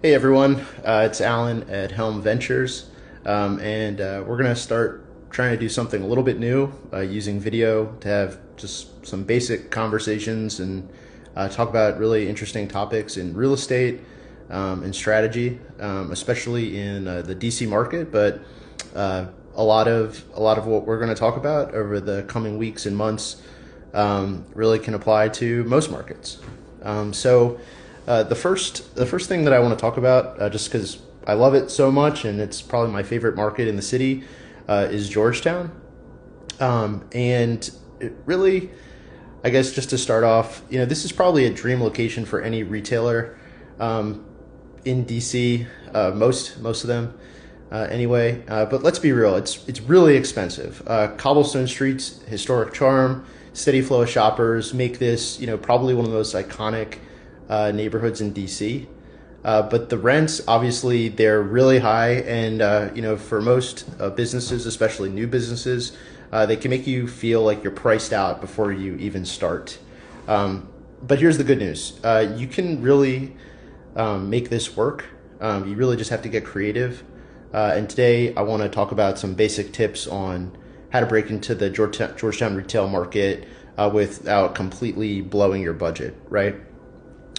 Hey everyone, it's Alan at Helm Ventures, and we're going to start trying to do something a little bit new using video to have just some basic conversations and talk about really interesting topics in real estate and strategy, especially in the DC market. But a lot of what we're going to talk about over the coming weeks and months really can apply to most markets. The first thing that I want to talk about, just because I love it so much and it's probably my favorite market in the city, is Georgetown. And it really, I guess, just to start off, this is probably a dream location for any retailer in DC. Most of them, anyway. But let's be real, it's really expensive. Cobblestone streets, historic charm, steady flow of shoppers make this, probably one of the most iconic neighborhoods in DC. But the rents, obviously, they're really high, and for most businesses, especially new businesses, they can make you feel like you're priced out before you even start. But here's the good news: you can really make this work. You really just have to get creative. And today, I want to talk about some basic tips on how to break into the Georgetown retail market without completely blowing your budget, right?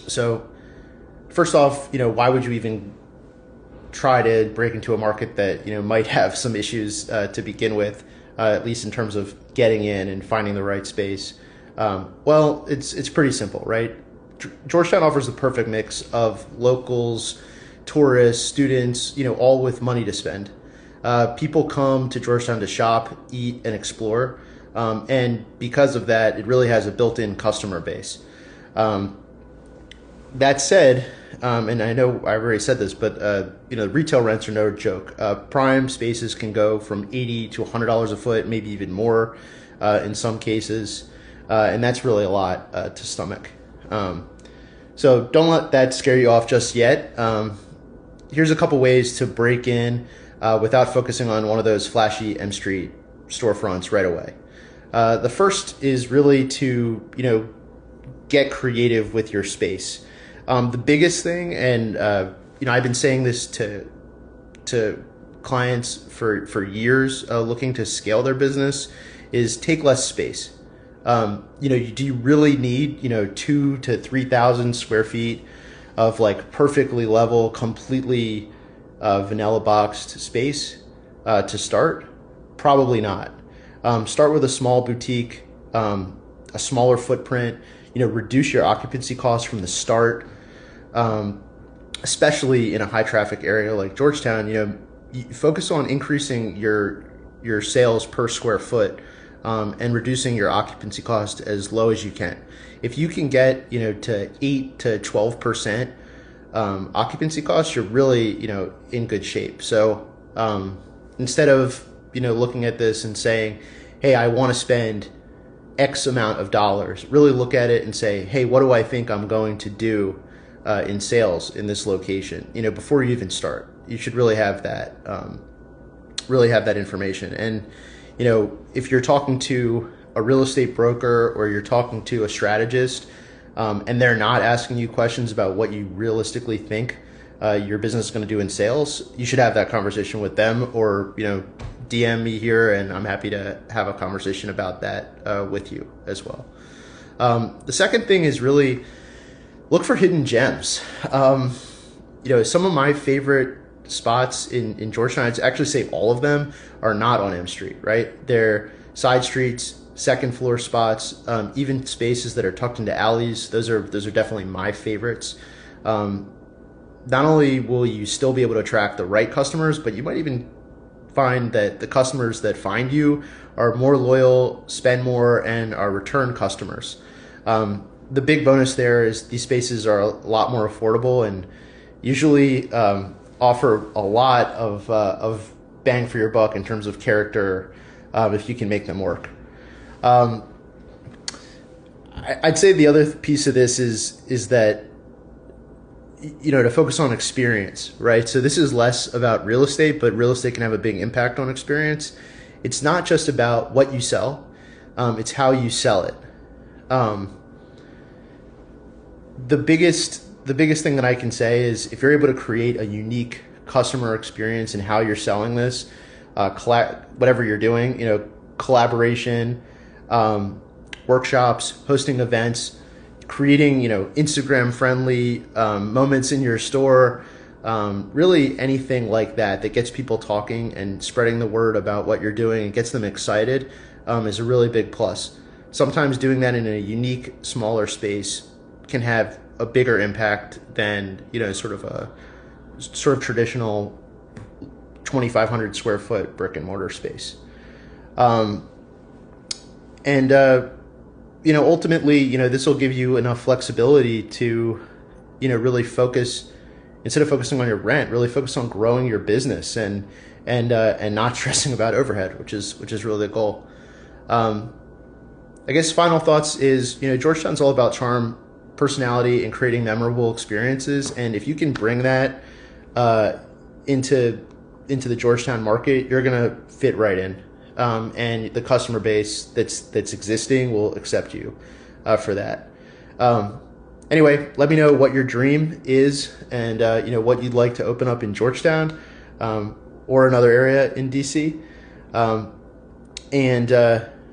So first off, why would you even try to break into a market that, might have some issues to begin with, at least in terms of getting in and finding the right space? Well, it's pretty simple, right? Georgetown offers the perfect mix of locals, tourists, students, all with money to spend. People come to Georgetown to shop, eat, and explore. And because of that, it really has a built-in customer base. That said, and I know I already said this, but retail rents are no joke. Prime spaces can go from $80 to $100 a foot, maybe even more in some cases, and that's really a lot to stomach. So don't let that scare you off just yet. Here's a couple ways to break in without focusing on one of those flashy M Street storefronts right away. The first is really to get creative with your space. The biggest thing, and I've been saying this to clients for years looking to scale their business, is take less space. Do you really need 2,000 to 3,000 square feet of like perfectly level, completely vanilla boxed space to start? Probably not. Start with a small boutique, a smaller footprint. Reduce your occupancy costs from the start. Especially in a high traffic area like Georgetown, you focus on increasing your sales per square foot, and reducing your occupancy cost as low as you can. If you can get, to 8 to 12% occupancy costs, you're really, in good shape. So, instead of, looking at this and saying, hey, I want to spend X amount of dollars, really look at it and say, hey, what do I think I'm going to do in sales in this location? Before you even start, you should really have that information. And if you're talking to a real estate broker or you're talking to a strategist, and they're not asking you questions about what you realistically think your business is going to do in sales, you should have that conversation with them, or DM me here, and I'm happy to have a conversation about that with you as well. The second thing is really look for hidden gems. Some of my favorite spots in Georgetown, I'd actually say all of them, are not on M Street, right? They're side streets, second floor spots, even spaces that are tucked into alleys. Those are definitely my favorites. Not only will you still be able to attract the right customers, but you might even find that the customers that find you are more loyal, spend more, and are return customers. The big bonus there is these spaces are a lot more affordable and usually offer a lot of bang for your buck in terms of character, if you can make them work. I'd say the other piece of this is that to focus on experience, right? So this is less about real estate, but real estate can have a big impact on experience. It's not just about what you sell, it's how you sell it. The biggest the biggest thing that I can say is if you're able to create a unique customer experience in how you're selling this, whatever you're doing, collaboration, workshops, hosting events, creating, Instagram friendly moments in your store, really anything like that that gets people talking and spreading the word about what you're doing and gets them excited is a really big plus. Sometimes doing that in a unique, smaller space can have a bigger impact than, sort of traditional 2,500 square foot brick and mortar space. Ultimately, this will give you enough flexibility to, really focus, instead of focusing on your rent, really focus on growing your business and not stressing about overhead, which is really the goal. I guess final thoughts is, Georgetown's all about charm, personality, and creating memorable experiences. And if you can bring that into the Georgetown market, you're gonna fit right in. And the customer base that's existing will accept you for that. Anyway, let me know what your dream is and what you'd like to open up in Georgetown or another area in DC.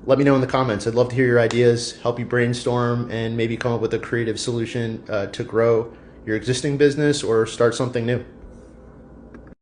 Let me know in the comments. I'd love to hear your ideas, help you brainstorm, and maybe come up with a creative solution to grow your existing business or start something new.